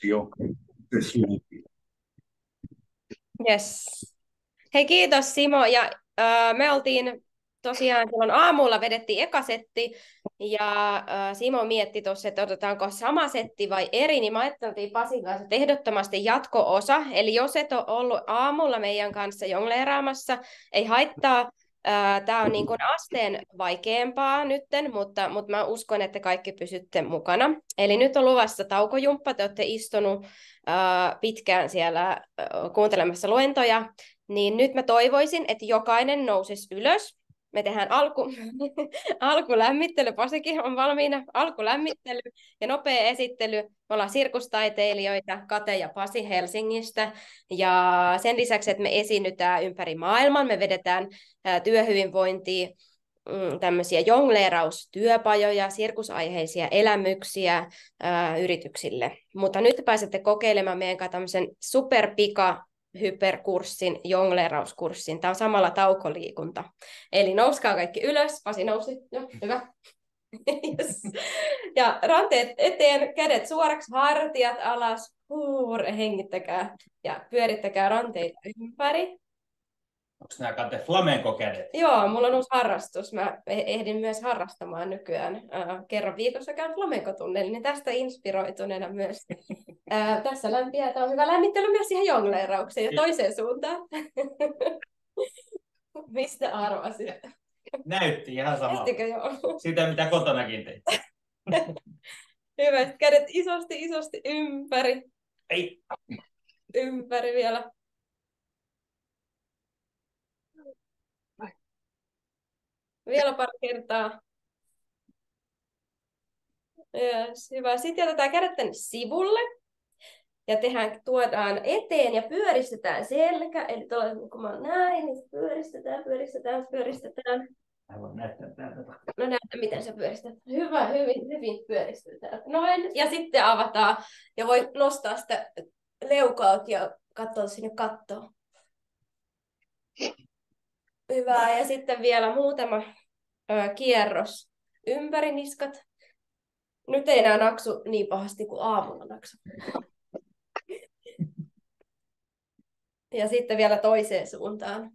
Joo. Yes. Hei, kiitos Simo. Ja me oltiin tosiaan silloin aamulla vedettiin eka setti ja Simo mietti tuossa, että otetaanko sama setti vai eri, niin me ajatteltiin Pasin kanssa, että ehdottomasti jatko-osa. Eli jos et ole ollut aamulla meidän kanssa jongleeraamassa, ei haittaa. Tämä on niin kuin asteen vaikeampaa nytten, mutta mä uskon, että kaikki pysytte mukana. Eli nyt on luvassa taukojumppa, te olette istunut pitkään siellä kuuntelemassa luentoja, niin nyt mä toivoisin, että jokainen nousisi ylös. Me tehdään alkulämmittely, Pasikin on valmiina, alkulämmittely ja nopea esittely. Me ollaan sirkustaiteilijoita, Kate ja Pasi Helsingistä. Ja sen lisäksi, että me esiinnytään ympäri maailman, me vedetään työhyvinvointia, tämmöisiä jongleeraustyöpajoja, sirkusaiheisia elämyksiä yrityksille. Mutta nyt pääsette kokeilemaan meidän kanssa tämmöisen superpika hyperkurssin, jongleerauskurssin. Tämä on samalla taukoliikunta. Eli nouskaa kaikki ylös. Pasi nousi. Joo, hyvä. Yes. Ja ranteet eteen, kädet suoraksi, hartiat alas. Hengittäkää ja pyörittäkää ranteita ympäri. Onko nämä Kate flamenco-kädet? Joo, mulla on uusi harrastus. Mä ehdin myös harrastamaan nykyään. Kerran viikossa käyn flamenco-tunnilla, niin tästä inspiroituneena myös. Tässä lämpiää. Tämä on hyvä lämmittely myös siihen jongleeraukseen ja toiseen suuntaan. Mistä arvasit? Näytti ihan samalta. Näyttikö joo? Sitä, mitä kotonakin teit. Hyvä. Kädet isosti ympäri. Ei. Ympäri vielä. Vielä pari kertaa. Yes, hyvä. Sitten jätetään kädet tänne sivulle. Ja tuodaan eteen ja pyöristetään selkä. Eli kun mä näin, niin pyöristetään. Mä voin näyttää täältä. No näytä, miten sä pyöristät. Hyvä, hyvin pyöristetään. Noin. Ja sitten avataan. Ja voi nostaa sitä leukaa ja katsoa sinne kattoon. Hyvä. Ja sitten vielä muutama kierros ympäri niskat. Nyt ei enää naksu niin pahasti kuin aamulla naksu. Ja sitten vielä toiseen suuntaan.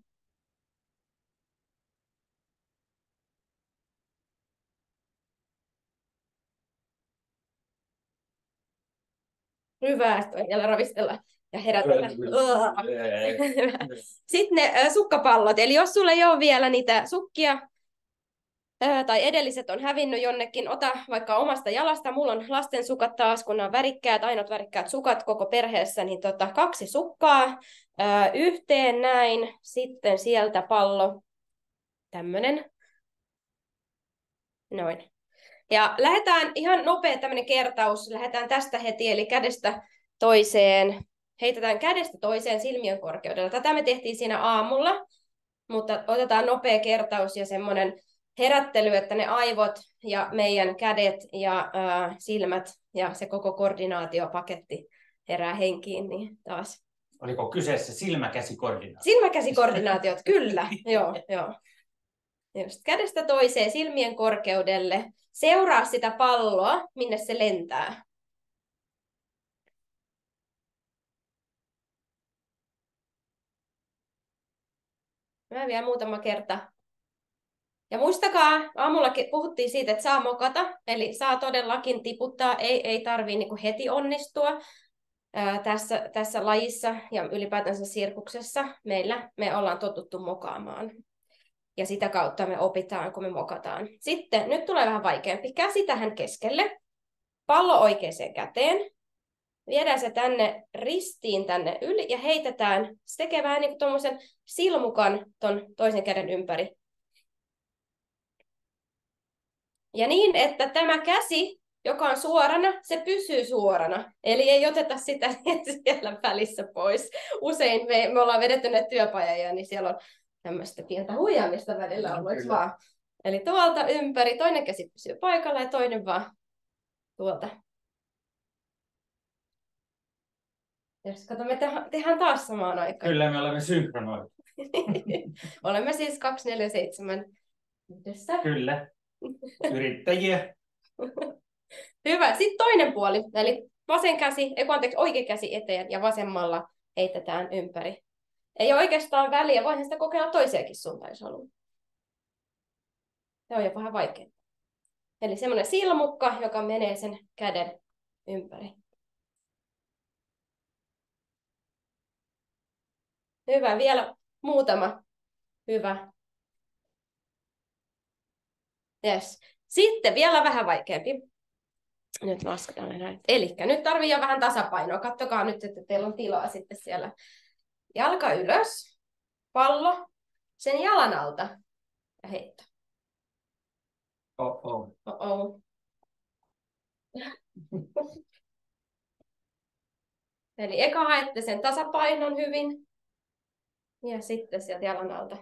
Hyvä, että vielä ravistella ja herätellä. Sitten ne sukkapallot. Eli jos sulla ei ole vielä niitä sukkia, tai edelliset on hävinnyt jonnekin, ota vaikka omasta jalasta. Mulla on lasten sukat taas, kun on värikkäät, ainoat värikkäät sukat koko perheessä, niin 2 sukkaa yhteen näin, sitten sieltä pallo, tämmönen, noin. Ja lähdetään ihan nopea tämmönen kertaus, lähdetään tästä heti, eli kädestä toiseen, heitetään kädestä toiseen silmien korkeudella. Tätä me tehtiin siinä aamulla, mutta otetaan nopea kertaus ja semmoinen herättely, että ne aivot ja meidän kädet ja silmät ja se koko koordinaatiopaketti herää henkiin niin taas. Oliko kyseessä silmäkäsikoordinaatio? Silmäkäsikoordinaatiot, kyllä. Joo. Just kädestä toiseen silmien korkeudelle. Seuraa sitä palloa, minne se lentää. Mä vielä muutama kerta. Ja muistakaa, aamulla puhuttiin siitä, että saa mokata, eli saa todellakin tiputtaa, ei tarvitse niin kuin heti onnistua tässä lajissa ja ylipäätänsä sirkuksessa. Me ollaan totuttu mokaamaan ja sitä kautta me opitaan, kun me mokataan. Sitten, nyt tulee vähän vaikeampi. Käsi tähän keskelle, pallo oikeaan käteen, viedään se tänne ristiin tänne yli ja heitetään. Se tekee vähän niin kuin tuommoisen silmukan ton toisen käden ympäri. Ja niin, että tämä käsi, joka on suorana, se pysyy suorana. Eli ei oteta sitä siellä välissä pois. Usein me ollaan vedetty näitä työpajoja, niin siellä on tämmöistä pientä huijaamista välillä ollut, eikö vaan? Eli tuolta ympäri, toinen käsi pysyy paikalla ja toinen vaan tuolta. Jos kato, me tehdään taas samaan aikaan. Kyllä, me olemme synkronoitu. Olemme siis 247 yhdessä. Kyllä. Yrittäjiä. Hyvä. Sitten toinen puoli. Eli oikea käsi eteen ja vasemmalla heitetään ympäri. Ei ole oikeastaan väliä, voihan sitä kokeilla toiseenkin suuntaan, jos haluaa. Se on jo vähän vaikea. Eli semmoinen silmukka, joka menee sen käden ympäri. Hyvä, vielä muutama. Hyvä. Yes. Sitten vielä vähän vaikeampi. Nyt lasketaan näin. Eli nyt tarvii jo vähän tasapainoa. Katsokaa nyt, että teillä on tilaa sitten siellä. Jalka ylös, pallo sen jalan alta ja heitto. Oh. Eli eka haette sen tasapainon hyvin ja sitten sieltä jalan alta.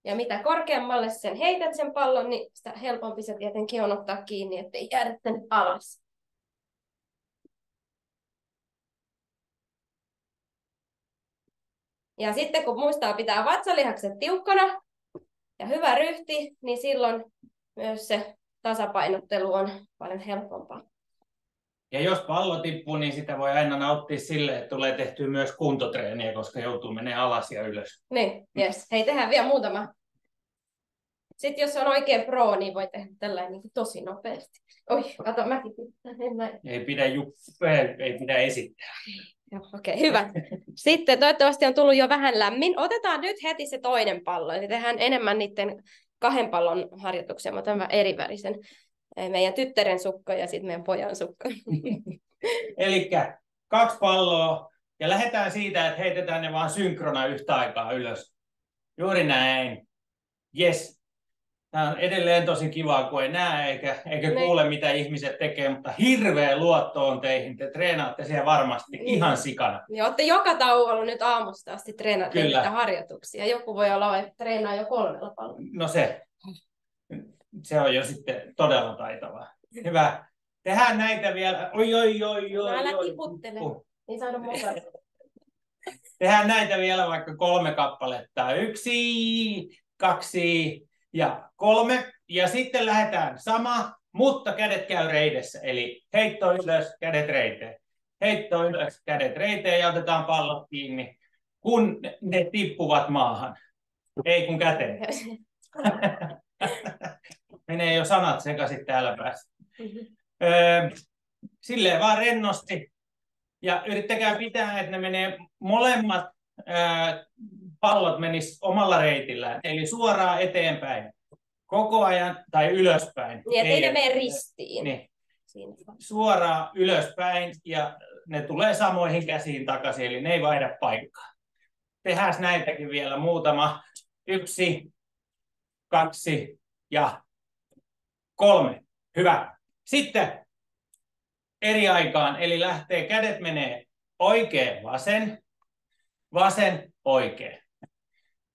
Ja mitä korkeammalle sen heität sen pallon, niin sitä helpompi se tietenkin on ottaa kiinni, ettei jäädä tänne alas. Ja sitten kun muistaa pitää vatsalihakset tiukkana ja hyvä ryhti, niin silloin myös se tasapainottelu on paljon helpompaa. Ja jos pallo tippuu, niin sitä voi aina nauttia sille, että tulee tehtyä myös kuntotreeniä, koska joutuu menemään alas ja ylös. Niin, yes. Hei, tehdään vielä muutama. Sitten jos on oikein pro, niin voi tehdä tällainen niin tosi nopeasti. Oi, kato, mäkin pitää. Ei pidä esittää. Okei, hyvä. Sitten toivottavasti on tullut jo vähän lämmin. Otetaan nyt heti se toinen pallo. Eli tehdään enemmän niiden 2 pallon harjoituksia. Mä otan vähän eri värisen. Meidän tyttären sukka ja sitten meidän pojan sukka. Eli 2 palloa ja lähdetään siitä, että heitetään ne vaan synkrona yhtä aikaa ylös. Juuri näin. Yes. Tämä on edelleen tosi kivaa, kun ei näe eikä kuule, mitä ihmiset tekee, mutta hirveä luotto on teihin. Te treenaatte siellä varmasti ihan sikana. Ja olette joka tauolla nyt aamusta asti treenaatte niitä harjoituksia. Joku voi olla, että treenaa jo 3 pallolla. No se on jo sitten todella taitavaa. Hyvä. Tehdään näitä vielä. Oi. Älä tiputtele. Niin saada mukaan. Tehdään näitä vielä vaikka 3 kappaletta. 1, 2 ja 3. Ja sitten lähdetään sama, mutta kädet käy reidessä. Eli heitto ylös, kädet reiteen. Heitto ylös, kädet reiteen ja otetaan pallot kiinni, kun ne tippuvat maahan. Ei kun käteen. Menee jo sanat sekaisin täällä päässä. Silleen vaan rennosti. Ja yrittäkää pitää, että ne menee molemmat pallot menis omalla reitillään. Eli suoraan eteenpäin. Koko ajan tai ylöspäin. Niin, ettei ne mene ristiin. Niin. Suoraan ylöspäin ja ne tulee samoihin käsiin takaisin, eli ne ei vaihda paikkaa. Tehdään näitäkin vielä muutama. 1, 2 ja 3. Hyvä. Sitten eri aikaan, eli kädet menee oikein, vasen, vasen, oikein.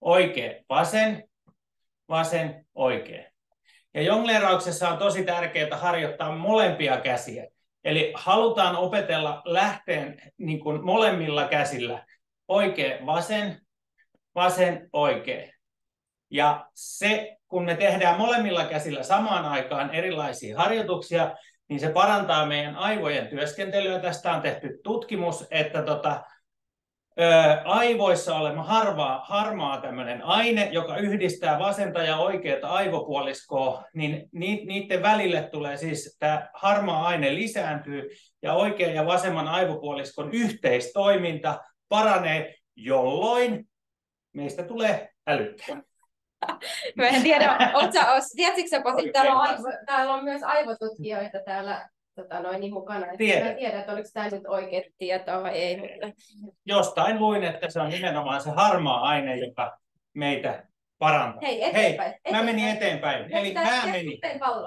Oikein, vasen, vasen, oikein. Ja jongleerauksessa on tosi tärkeää harjoittaa molempia käsiä. Eli halutaan opetella lähteen niin kuin molemmilla käsillä. Oikein, vasen, vasen, oikein. Ja se, kun me tehdään molemmilla käsillä samaan aikaan erilaisia harjoituksia, niin se parantaa meidän aivojen työskentelyä. Tästä on tehty tutkimus, että aivoissa oleva harmaa tämmöinen aine, joka yhdistää vasenta ja oikeata aivopuoliskoa, niin niiden välille tulee siis tämä harmaa aine lisääntyy ja oikean ja vasemman aivopuoliskon yhteistoiminta paranee, jolloin meistä tulee älykkää. Mä en tiedä, tiedätkö sä Pasi, täällä on myös aivotutkijoita täällä mukana. Mä tiedän, että oliko tämä nyt oikea tietoa vai ei. Mutta... Jostain luin, että se on nimenomaan se harmaa aine, joka meitä parantaa. Hei, eteenpäin. Mä menin eteenpäin. Eli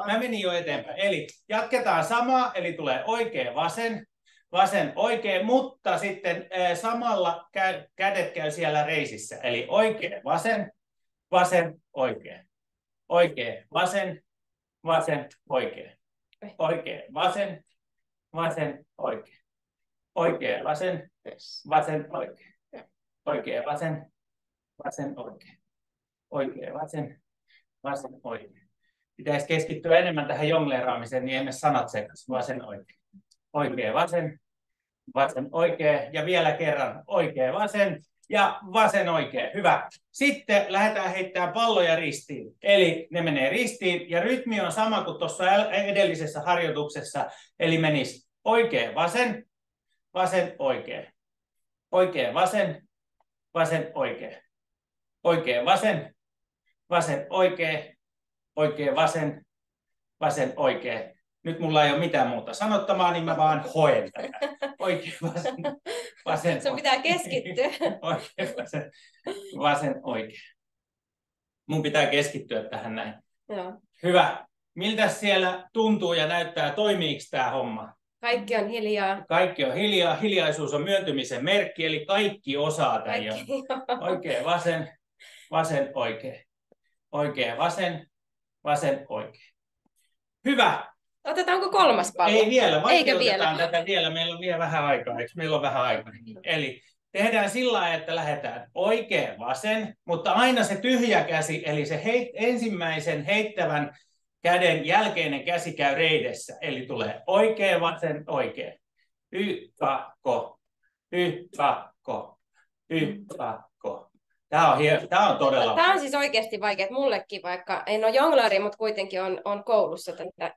mä menin jo eteenpäin. Eli jatketaan samaa, eli tulee oikea, vasen, vasen, oikea, mutta sitten samalla kädet käy siellä reisissä. Eli oikea, vasen, vasen, oikea. Oikea, vasen, vasen, oikea. Oikea, vasen, vasen, oikea. Oikea, vasen, vasen, oikea. Oikea, vasen, vasen, oikea. Oikea, vasen, vasen, oikea. pitäisi keskittyä enemmän tähän jongleeraamiseen, niin emme sanat sekaisin. Vasen, oikein. Oikea, vasen. Vasen, oikea. Ja vielä kerran oikea, vasen. Ja vasen, oikea. Hyvä. Sitten lähdetään heittämään palloja ristiin. Eli ne menee ristiin. Ja rytmi on sama kuin tuossa edellisessä harjoituksessa. Eli menisi oikea, vasen. Vasen, oikea. Oikea, vasen. Vasen, oikea. Oikea, vasen. Vasen, oikea. Oikea, vasen. Vasen, oikea. Nyt mulla ei ole mitään muuta sanottamaa, niin mä vaan hoen tätä. Oikea, vasen. Vasen, sun pitää keskittyä. Oikea, vasen. Vasen, oikea. Mun pitää keskittyä tähän näin. Joo. Hyvä. Miltä siellä tuntuu ja näyttää, toimiiko tämä homma? Kaikki on hiljaa. Kaikki on hiljaa. Hiljaisuus on myöntymisen merkki, eli kaikki osaa tämän jo. Oikea, vasen. Vasen, oikea. Oikea, vasen. Vasen, oikea. Hyvä. Otetaanko kolmas pallo? Ei vielä, Eikö vielä? tätä vielä. Meillä on vielä vähän aikaa. Eikö meillä on vähän aikaa? Eli tehdään sillä lailla, että lähdetään oikea, vasen, mutta aina se tyhjä käsi, eli se ensimmäisen heittävän käden jälkeinen käsi käy reidessä. Eli tulee oikea, vasen, oikea. Y-kakko. Y-kakko. Y-kakko. Tämä on todella... Tämä on siis oikeasti vaikea mullekin, vaikka en ole jonglööri, mutta kuitenkin on koulussa tätä.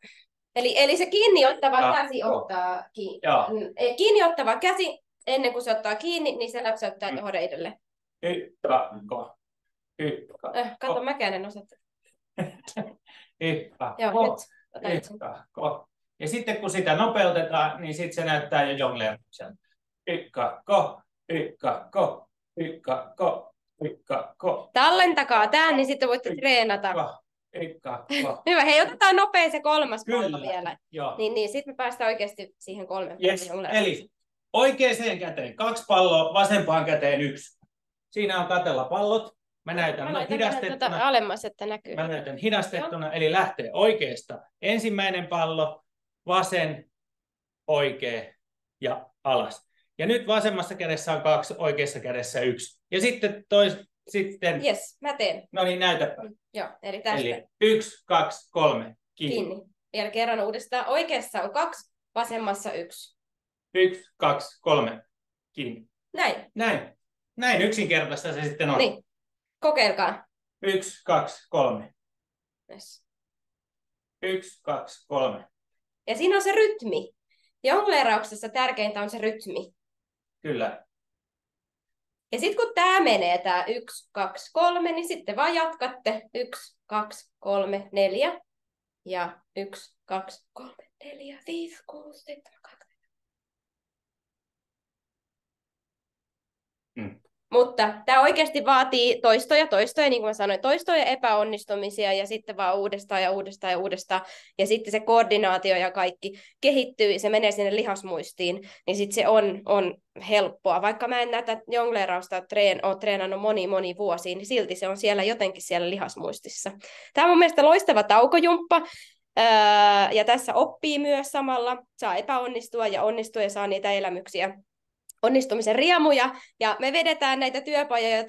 Eli se kiinni ottava käsi ottaa kiinni. Kiinni ottava käsi, ennen kuin se ottaa kiinni, niin se läpsäyttää tuohon reidelle. Y-kakko. Kato, mäkään en osaa. Y-kakko. Y-kakko. Ja sitten kun sitä nopeutetaan, niin sitten se näyttää jo jongleerukselta. Y-kakko. Y-kakko. Y-kakko. Y-kakko. Tallentakaa tämän, niin sitten voitte treenata. Hyvä, hei, otetaan nopea se kolmas pallo vielä. Niin sitten me päästään oikeasti siihen kolmen. Yes. Eli oikeaan käteen 2 palloa, vasempaan käteen 1. Siinä on katella pallot. Mä näytän hidastettuna. Alemmas, että näkyy. Mä näytän hidastettuna, eli lähtee oikeasta ensimmäinen pallo, vasen, oikea ja alas. Ja nyt vasemmassa kädessä on 2, oikeassa kädessä 1. Ja sitten sitten... Yes, mä teen. No niin, näytäpä. Joo, eli tästä. Eli 1, 2, 3, kiinni. Vielä kerran uudestaan. Oikeassa on 2, vasemmassa 1. 1, 2, 3, kiinni. Näin yksinkertaista se sitten on. Niin, kokeilkaa. 1, 2, 3. Yes. 1, 2, 3. Ja siinä on se rytmi. Jongleerauksessa tärkeintä on se rytmi. Kyllä. Ja sitten kun tämä menee, tämä 1, 2, 3, niin sitten vaan jatkatte 1, 2, 3, 4. Ja 1, 2, 3, 4, 5, 6, 7, 8. Mutta tämä oikeasti vaatii toistoja, niin kuin mä sanoin, toistoja epäonnistumisia ja sitten vaan uudestaan ja uudestaan ja uudestaan. Ja sitten se koordinaatio ja kaikki kehittyy, se menee sinne lihasmuistiin, niin sitten se on helppoa. Vaikka mä en näitä jongleerausta ole treenannut moni vuosia, niin silti se on siellä jotenkin siellä lihasmuistissa. Tämä on mun mielestä loistava taukojumppa. Ja tässä oppii myös samalla, saa epäonnistua ja onnistua ja saa niitä elämyksiä. Onnistumisen riemuja, ja me vedetään näitä työpajoja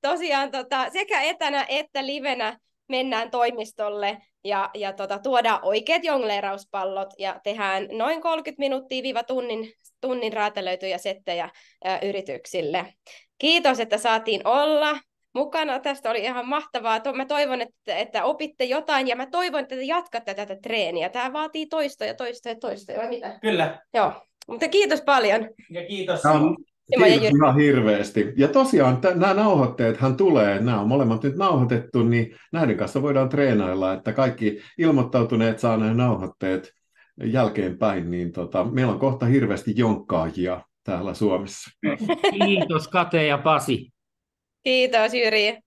tosiaan sekä etänä että livenä mennään toimistolle ja tuodaan oikeat jongleerauspallot ja tehdään noin 30 minuuttia tunnin räätälöityjä settejä yrityksille. Kiitos, että saatiin olla mukana. Tästä oli ihan mahtavaa. Mä toivon, että opitte jotain ja mä toivon, että te jatkatte tätä treeniä. Tämä vaatii toistoja, vai mitä? Kyllä. Joo. Mutta kiitos paljon. Ja kiitos. Kiitos ihan hirveästi. Ja tosiaan nämä nauhoitteethan tulee, nämä on molemmat nyt nauhoitettu, niin näiden kanssa voidaan treenailla, että kaikki ilmoittautuneet saa nämä nauhoitteet jälkeenpäin, niin meillä on kohta hirveästi jonkkaajia täällä Suomessa. Kiitos Kate ja Pasi. Kiitos Jyri.